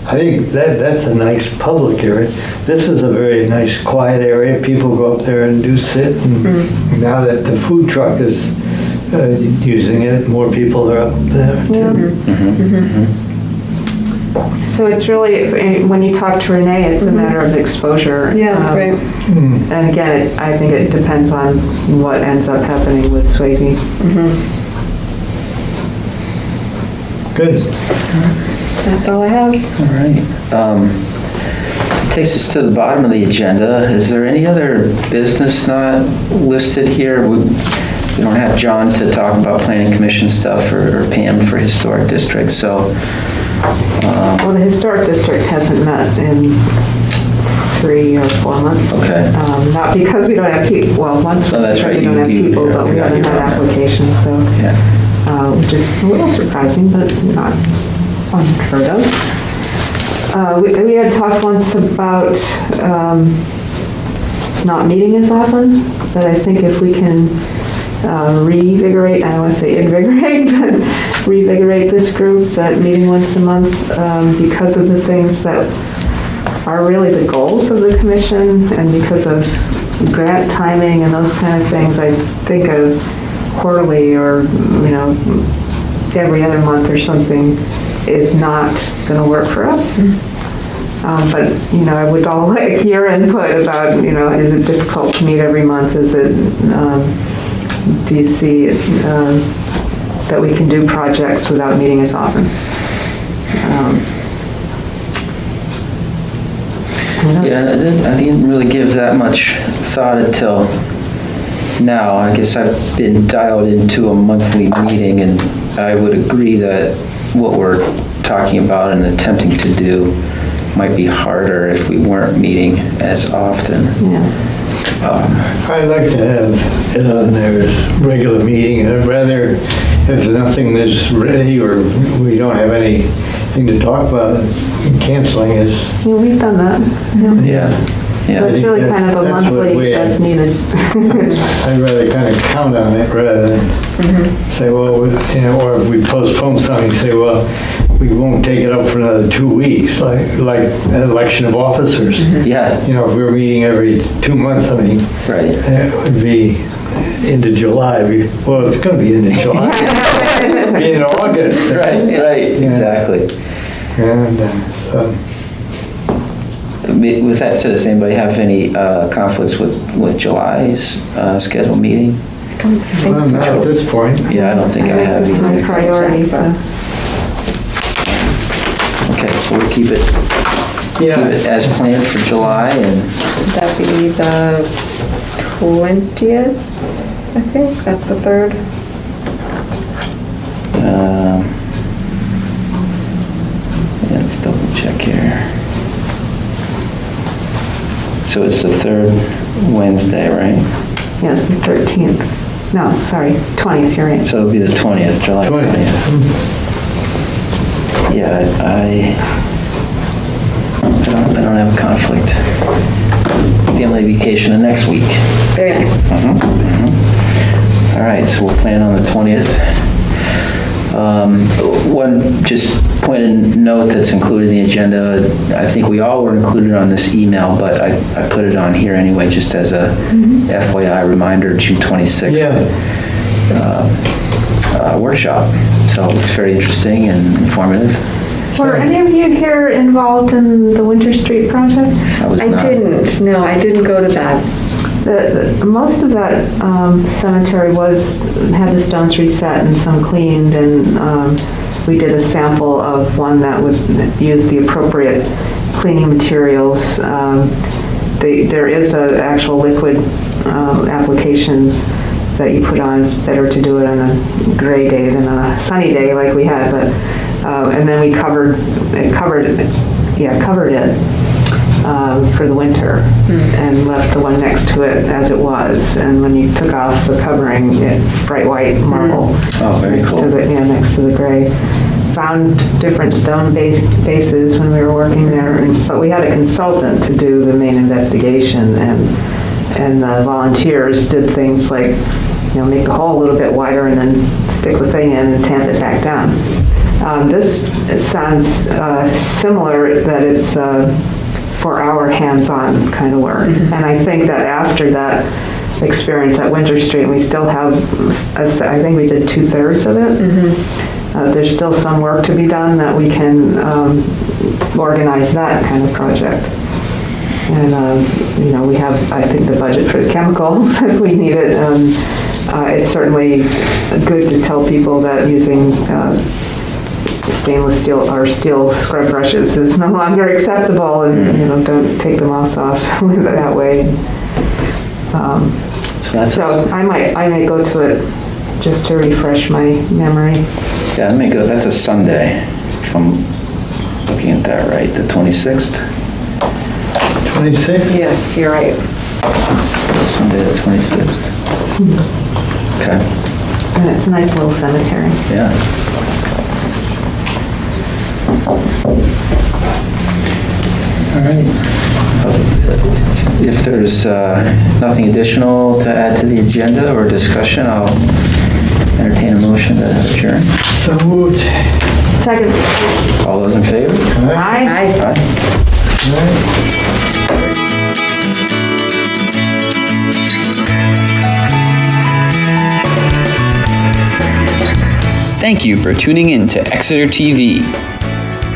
I think that's a nice public area. This is a very nice quiet area. People go up there and do sit. And now that the food truck is using it, more people are up there too. So it's really, when you talk to Renee, it's a matter of exposure. Yeah, right. And again, I think it depends on what ends up happening with Swayze. Good. That's all I have. All right. Takes us to the bottom of the agenda. Is there any other business not listed here? We don't have John to talk about planning commission stuff or Pam for historic district, so. Well, the historic district hasn't met in 3 or 4 months. Okay. Not because we don't have people, well, once Oh, that's right. we don't have people, but we haven't had applications, so. Yeah. Which is a little surprising, but not unheard of. We had talked once about not meeting as often, but I think if we can revigorate, I don't want to say invigorate, but revigorate this group, that meeting once a month, because of the things that are really the goals of the commission, and because of grant timing and those kind of things, I think a quarterly or, every other month or something is not going to work for us. But, I would all like your input about, is it difficult to meet every month? Is it, do you see that we can do projects without meeting as often? Yeah, I didn't really give that much thought until now. I guess I've been dialed into a monthly meeting, and I would agree that what we're talking about and attempting to do might be harder if we weren't meeting as often. Yeah. I'd like to have it on there as regular meeting, and I'd rather if nothing is ready or we don't have anything to talk about, canceling is. Yeah, we've done that. Yeah. So it's really kind of a monthly as needed. I'd rather kind of count on it rather than say, well, or if we postpone something, say, well, we won't take it up for another 2 weeks, like an election of officers. Yeah. If we're meeting every 2 months, I mean, Right. it would be into July. Well, it's going to be into July. Be in August. Right, exactly. And With that said, does anybody have any conflicts with July's scheduled meeting? I don't think not so. at this point. Yeah, I don't think I have It's my either. priority, so. Okay, so we'll keep it as planned for July, and Would that be the 20th? I think that's the 3rd. let's double check here. So it's the 3rd Wednesday, right? Yes, the 13th. No, sorry, 20th, you're right. So it'll be the 20th, July 20th. Yeah, I don't have a conflict. Family vacation the next week. Very nice. All right, so we'll plan on the 20th. One just point of note that's included in the agenda, I think we all were included on this email, but I put it on here anyway, just as a FYI reminder, June 26th workshop. So it's very interesting and informative. Were any of you here involved in the Winter Street project? Was I not. didn't. No, I didn't go to that. Most of that cemetery had the stones reset and some cleaned, and we did a sample of one that used the appropriate cleaning materials. There is an actual liquid application that you put on. It's better to do it on a gray day than on a sunny day like we had, but and then we covered it. for the winter and left the one next to it as it was. And when you took off the covering, bright white marble. Oh, very next cool. to the, next to the gray. Found different stone bases when we were working there, but we had a consultant to do the main investigation, and the volunteers did things like, make the hole a little bit wider and then stick the thing in and tamp it back down. This sounds similar, that it's for our hands-on kind of work. And I think that after that experience at Winter Street, we still have, I think we did 2/3 of it. There's still some work to be done that we can organize that kind of project. And, we have, I think, the budget for the chemicals if we need it. It's certainly good to tell people that using stainless steel or steel scrub brushes is no longer acceptable, and, don't take the moss off that way. So I might go to it just to refresh my memory. Yeah, let me go. That's a Sunday, if I'm looking at that right, the 26th? 26? Yes, you're right. Sunday the 26th. Okay, And it's a nice little cemetery. yeah. All right. If there's nothing additional to add to the agenda or discussion, I'll entertain a motion to adjourn. So moved. Second. All those in favor? Aye. Aye. Thank you for tuning in to Exeter TV.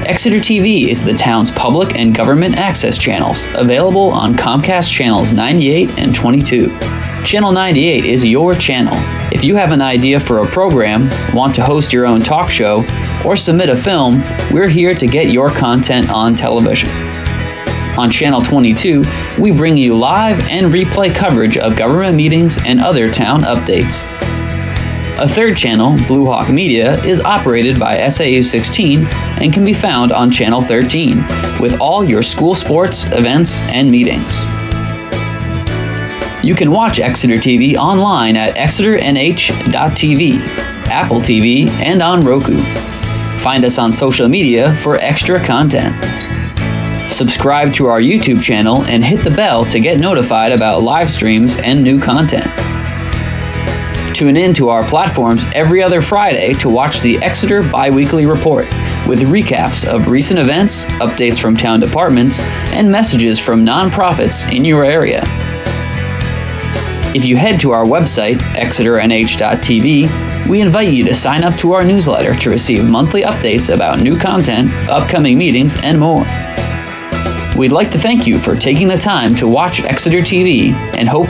Exeter TV is the town's public and government access channels, available on Comcast channels 98 and 22. Channel 98 is your channel. If you have an idea for a program, want to host your own talk show, or submit a film, we're here to get your content on television. On Channel 22, we bring you live and replay coverage of government meetings and other town updates. A third channel, Blue Hawk Media, is operated by SAU 16 and can be found on Channel 13, with all your school sports, events, and meetings. You can watch Exeter TV online at exeternh.tv, Apple TV, and on Roku. Find us on social media for extra content. Subscribe to our YouTube channel and hit the bell to get notified about live streams and new content. Tune in to our platforms every other Friday to watch the Exeter Biweekly Report, with recaps of recent events, updates from town departments, and messages from nonprofits in your area. If you head to our website, exeternh.tv, we invite you to sign up to our newsletter to receive monthly updates about new content, upcoming meetings, and more. We'd like to thank you for taking the time to watch Exeter TV and hope that